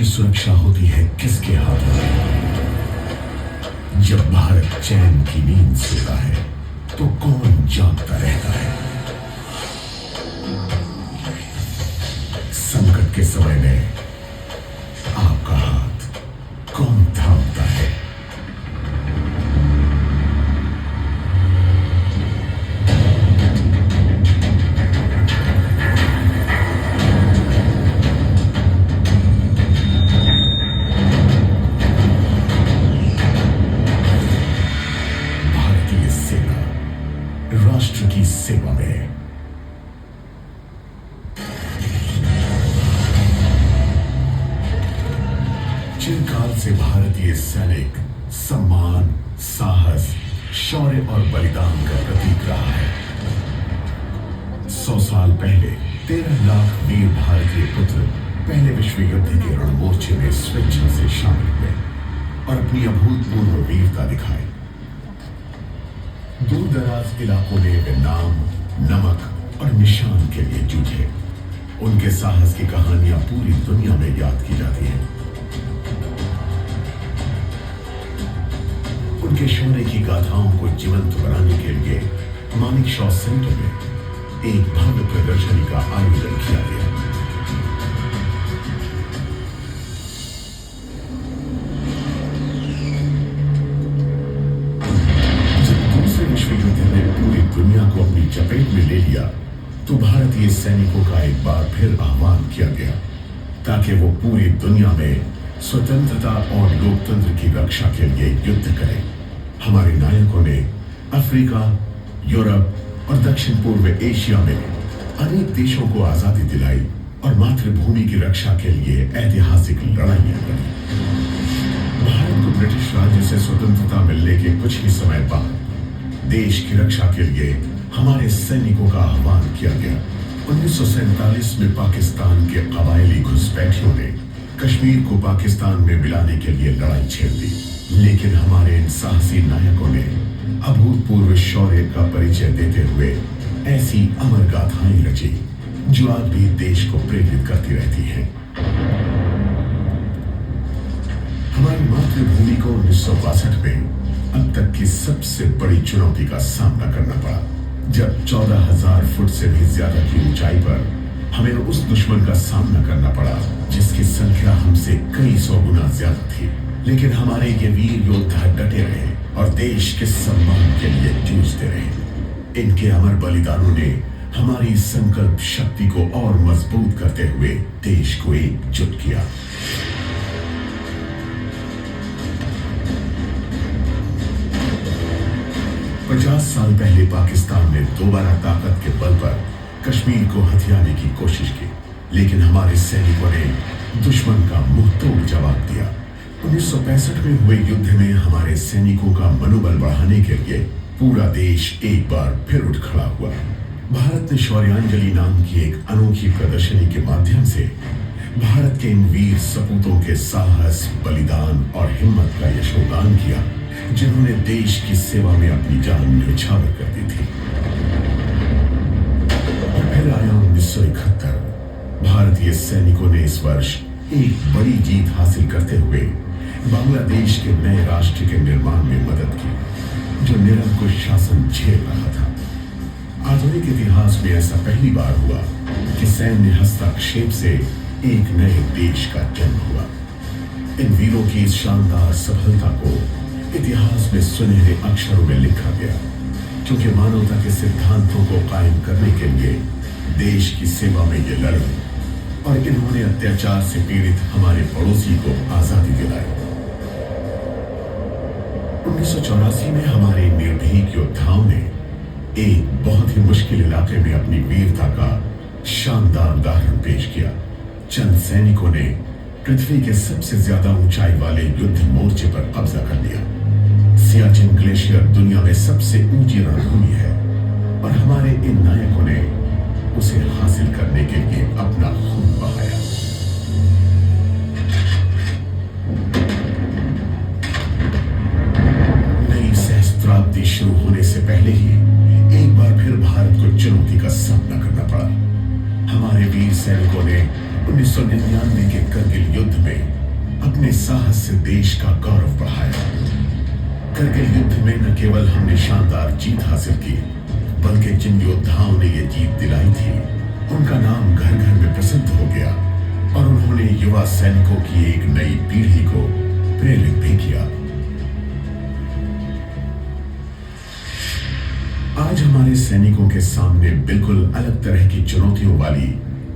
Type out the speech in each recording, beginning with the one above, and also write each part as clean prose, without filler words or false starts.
सुरक्षा होती है किसके हाथों में? जब भारत चैन की नींद सोता है तो कौन जागता रहता है? संकट के समय में आपका हाथ कौन थामता है? भारतीय सेना राष्ट्र की सेवा में। चिरकाल से भारतीय सैनिक सम्मान, साहस, शौर्य और बलिदान का प्रतीक रहा है। 100 साल पहले 13 लाख वीर भारतीय पुत्र पहले विश्व युद्ध के रणमोर्चे में स्वेच्छा से शामिल हुए और अपनी अभूतपूर्व वीरता दिखाई। दूर दराज इलाकों में वे नाम, नमक और निशान के लिए जूझे। उनके साहस की कहानियां पूरी दुनिया में याद की जाती हैं। उनके शौर्य की गाथाओं को जीवंत बनाने के लिए मानिक शॉ सेंटर में एक भव्य प्रदर्शनी का आयोजन किया गया। जब दूसरे विश्व युद्ध ने पूरी दुनिया को अपनी चपेट में ले लिया तो भारतीय सैनिकों का एक बार फिर आह्वान किया गया ताकि वो पूरी दुनिया में स्वतंत्रता और लोकतंत्र की रक्षा के लिए युद्ध करें। हमारे नायकों ने अफ्रीका, यूरोप और दक्षिण पूर्व एशिया में अनेक देशों को आजादी दिलाई और मातृभूमि की रक्षा के लिए ऐतिहासिक लड़ाइयां लड़ी। भारत को ब्रिटिश राज्य से स्वतंत्रता मिलने के कुछ ही समय बाद देश की रक्षा के लिए हमारे सैनिकों का आह्वान किया गया। 1947 में पाकिस्तान के कबायली घुसपैठियों ने कश्मीर को पाकिस्तान में मिलाने के लिए लड़ाई छेड़ दी, लेकिन हमारे इन साहसी नायकों ने अभूतपूर्व शौर्य का परिचय देते हुए ऐसी अमर गाथाएं रची जो आज भी देश को प्रेरित करती रहती हैं। हमारी मातृभूमि को 1962 में अब तक की सबसे बड़ी चुनौती का सामना करना पड़ा, जब 14,000 फुट से भी ज्यादा की ऊंचाई पर हमें उस दुश्मन का सामना करना पड़ा जिसकी संख्या हमसे कई सौ गुना ज्यादा थी। लेकिन हमारे ये वीर योद्धा डटे रहे और देश के सम्मान के लिए जूझते रहे। इनके अमर बलिदानों ने हमारी संकल्प शक्ति को और मजबूत करते हुए देश को एकजुट किया। पचास साल पहले पाकिस्तान ने दोबारा ताकत के बल पर कश्मीर को हथियाने की कोशिश की, लेकिन हमारे सैनिकों ने दुश्मन का मुंह तोड़ जवाब दिया। 1965 में हुए युद्ध में हमारे सैनिकों का मनोबल बढ़ाने के लिए पूरा देश एक बार फिर उठ खड़ा हुआ। भारत ने शौर्यांजलि नाम की एक अनोखी प्रदर्शनी के माध्यम से भारत के इन वीर सपूतों के साहस, बलिदान और हिम्मत का यशोगान किया, जिन्होंने देश की सेवा में अपनी जान न्यौछावर कर दी थी। और फिर आया 1971। भारतीय सैनिकों ने इस वर्ष एक बड़ी जीत हासिल करते हुए बांग्लादेश के नए राष्ट्र के निर्माण में मदद की, जो निरंकुश शासन झेल रहा था। आधुनिक इतिहास में ऐसा पहली बार हुआ कि सैन्य हस्तक्षेप से एक नए देश का जन्म हुआ। इन वीरों की इस शानदार सफलता को इतिहास में सुनहरे अक्षरों में लिखा गया, क्योंकि मानवता के सिद्धांतों को कायम करने के लिए देश की सेवा में ये लड़े और इन्होंने अत्याचार से पीड़ित हमारे पड़ोसी को आजादी दिलाई। 1984 में हमारे निर्भीक योद्धाओं ने एक बहुत ही मुश्किल इलाके में अपनी वीरता का शानदार उदाहरण पेश किया। चंद सैनिकों ने पृथ्वी के सबसे ज्यादा ऊंचाई वाले युद्ध मोर्चे पर कब्जा कर लिया। सियाचिन ग्लेशियर दुनिया में सबसे ऊंची रणभूमि है और हमारे इन नायकों ने उसे हासिल करने के लिए अपना खून बहाया। नई सहस्त्राब्दी शुरू होने से पहले ही एक बार फिर भारत को चुनौती का सामना करना पड़ा। हमारे वीर सैनिकों ने 1999 के करगिल युद्ध में साहस से देश का गौरव बढ़ाया। करगिल युद्ध में न केवल हमने शानदार जीत हासिल की, बल्कि जिन योद्धाओं ने ये जीत दिलाई थी, उनका नाम घर घर में प्रसिद्ध हो गया और उन्होंने युवा सैनिकों की एक नई पीढ़ी को प्रेरित भी किया। आज हमारे सैनिकों के सामने बिल्कुल अलग तरह की चुनौतियों वाली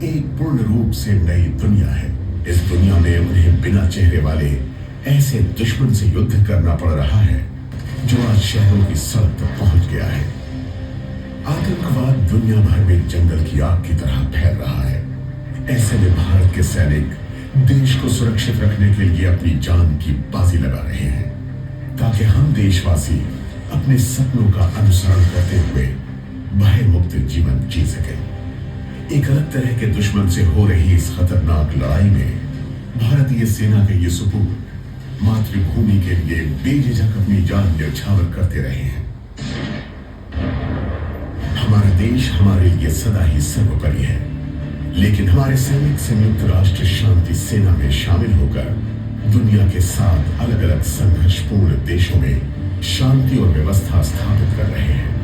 एक पूर्ण रूप से नई दुनिया है। इस दुनिया में उन्हें बिना चेहरे वाले ऐसे दुश्मन से युद्ध करना पड़ रहा है जो आज शहरों की सड़क तक पहुंच गया है। आतंकवाद दुनिया भर में जंगल की आग की तरह फैल रहा है। ऐसे में भारत के सैनिक देश को सुरक्षित रखने के लिए अपनी जान की बाजी लगा रहे हैं ताकि हम देशवासी अपने सपनों का अनुसरण करते हुए भय मुक्त जीवन जी सके। एक अलग तरह के दुश्मन से हो रही इस खतरनाक लड़ाई में भारतीय सेना के ये सुपुत्र मातृभूमि के लिए बेझिझक अपनी जान न्यौछावर करते रहे हैं। हमारा देश हमारे लिए सदा ही सर्वोपरि है, लेकिन हमारे सैनिक संयुक्त राष्ट्र शांति सेना में शामिल होकर दुनिया के 7 अलग अलग संघर्षपूर्ण देशों में शांति और व्यवस्था स्थापित कर रहे हैं।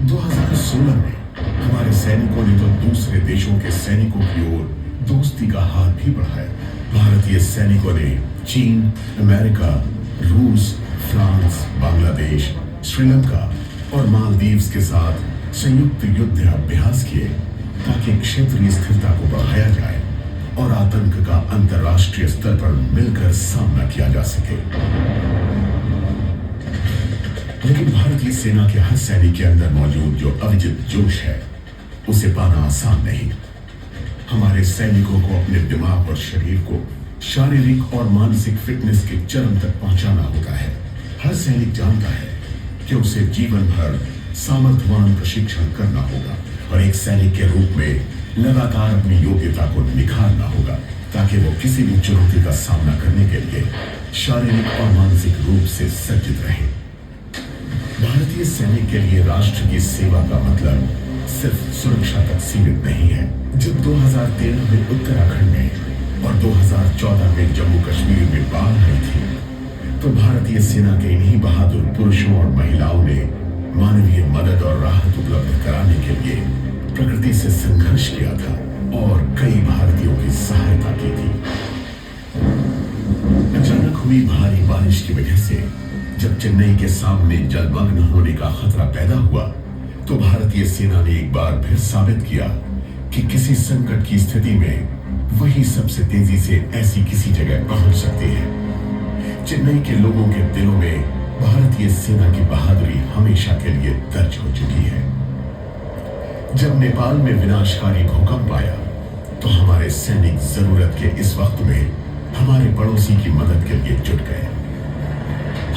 2016 में हमारे सैनिकों ने तो दूसरे देशों के सैनिकों की ओर दोस्ती का हाथ भी बढ़ाया। भारतीय सैनिकों ने चीन, अमेरिका, रूस, फ्रांस, बांग्लादेश, श्रीलंका और मालदीव्स के साथ संयुक्त युद्ध अभ्यास किए ताकि क्षेत्रीय स्थिरता को बढ़ाया जाए और आतंक का अंतर्राष्ट्रीय स्तर पर मिलकर सामना किया जा सके। लेकिन भारतीय सेना के हर सैनिक के अंदर मौजूद जो अविजित जोश है, उसे पाना आसान नहीं। हमारे सैनिकों को अपने दिमाग और शरीर को शारीरिक और मानसिक फिटनेस के चरम तक पहुंचाना होता है। हर सैनिक जानता है कि उसे जीवन भर सामर्थ्यवान प्रशिक्षण करना होगा और एक सैनिक के रूप में लगातार अपनी योग्यता को निखारना होगा ताकि वो किसी भी चुनौती का सामना करने के लिए शारीरिक और मानसिक रूप से सज्जित रहे। भारतीय सैनिक के लिए राष्ट्र की सेवा का मतलब सिर्फ सुरक्षा तक सीमित नहीं है। जब 2013 में उत्तराखंड में और 2014 में जम्मू कश्मीर में बाढ़ आई थी, तो भारतीय सेना के इन्हीं बहादुर पुरुषों और महिलाओं ने मानवीय मदद और राहत उपलब्ध कराने के लिए प्रकृति से संघर्ष किया था और कई भारतीयों की सहायता की थी। अचानक हुई भारी बारिश की वजह से जब चेन्नई के सामने जलमग्न होने का खतरा पैदा हुआ, तो भारतीय सेना ने एक बार फिर साबित किया कि किसी संकट की स्थिति में वही सबसे तेजी से ऐसी किसी जगह पहुंच सकती है। चेन्नई के लोगों के दिलों में भारतीय सेना की बहादुरी हमेशा के लिए दर्ज हो चुकी है। जब नेपाल में विनाशकारी भूकंप आया, तो हमारे सैनिक जरूरत के इस वक्त में हमारे पड़ोसी की मदद के लिए जुट गए।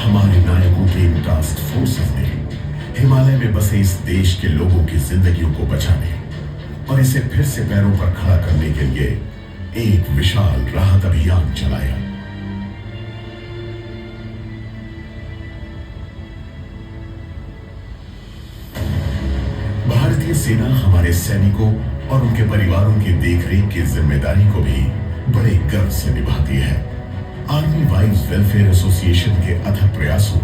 हमारे नायकों के इन टास्क फोर्सेस ने हिमालय में बसे इस देश के लोगों की जिंदगियों को बचाने और इसे फिर से पैरों पर खड़ा करने के लिए एक विशाल राहत अभियान चलाया। भारतीय सेना हमारे सैनिकों और उनके परिवारों की देखरेख की जिम्मेदारी को भी बड़े गर्व से निभाती है। आर्मी वाइव्स वेलफेयर एसोसिएशन के अथक प्रयासों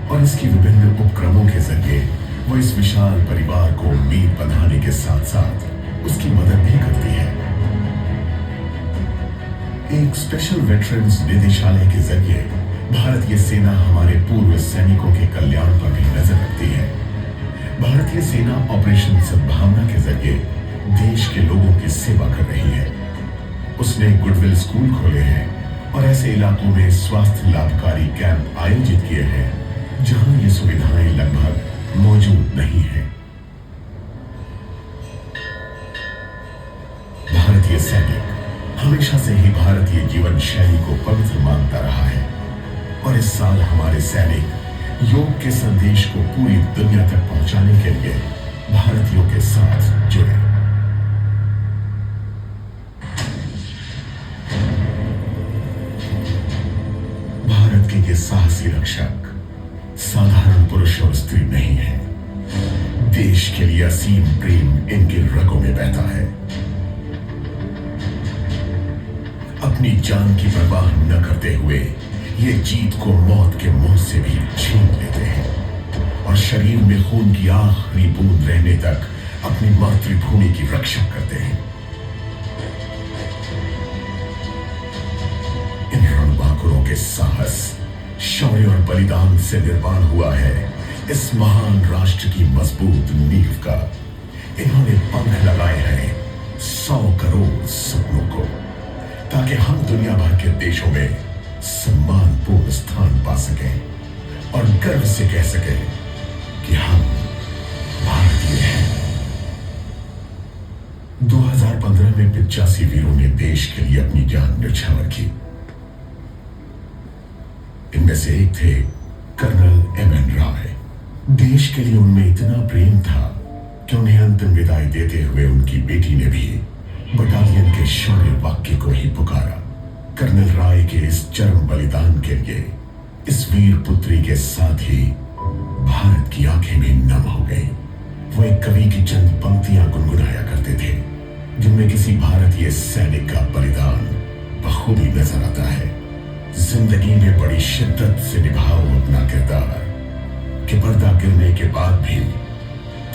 और इसकी विभिन्न उपक्रमों के जरिए वो इस विशाल परिवार को उम्मीद बंधाने के साथ साथ उसकी मदद भी करती है। एक स्पेशल वेटरन्स निदेशालय के जरिए भारतीय सेना हमारे पूर्व सैनिकों के कल्याण पर भी नजर रखती है। भारतीय सेना ऑपरेशन सद्भावना के जरिए देश के लोगों की सेवा कर रही है। उसने गुडविल स्कूल खोले हैं और ऐसे इलाकों में स्वास्थ्य लाभकारी कैंप आयोजित किए हैं जहां ये सुविधाएं लगभग मौजूद नहीं है। भारतीय सैनिक हमेशा से ही भारतीय जीवन शैली को पवित्र मानता रहा है और इस साल हमारे सैनिक योग के संदेश को पूरी दुनिया तक पहुंचाने के लिए भारतीयों के साथ जुड़े। भारत के ये साहसी रक्षक साधारण पुरुष और स्त्री नहीं है। देश के लिए असीम प्रेम इनके रगों में बहता है। अपनी जान की परवाह न करते हुए ये जीत को मौत के मुंह से भी छीन लेते हैं और शरीर में खून की आखिरी बूंद रहने तक अपनी मातृभूमि की रक्षा करते हैं। इन रणबांकुरों के साहस, शौर्य और बलिदान से निर्माण हुआ है इस महान राष्ट्र की मजबूत नींव का। इन्होंने पंख लगाए हैं 100 करोड़ सपनों को, ताकि हम दुनिया भर के देशों में सम्मानपूर्ण स्थान पा सकें और गर्व से कह सकें कि हम भारतीय हैं। 2015 में 85 वीरों ने देश के लिए अपनी जान न्यौछावर की। इनमें से एक थे कर्नल एमएन राय। देश के लिए उनमें इतना प्रेम था कि उन्हें अंतिम विदाई देते हुए उनकी बेटी ने भी बटालियन के शौर्य वाक्य को ही पुकारा। कर्नल राय के इस चरम बलिदान के लिए इस वीर पुत्री के साथ ही भारत की आंखें भी नम हो गई। वो एक कवि की चंद पंक्तियां गुनगुनाया करते थे, जिनमें किसी भारतीय सैनिक का बलिदान बखूबी नजर आता है। जिंदगी में बड़ी शिद्दत से निभाओ अपना किरदार, कि पर्दा गिरने के बाद भी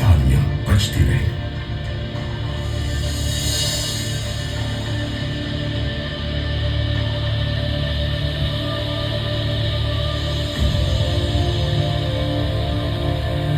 तालियां बजती रहे।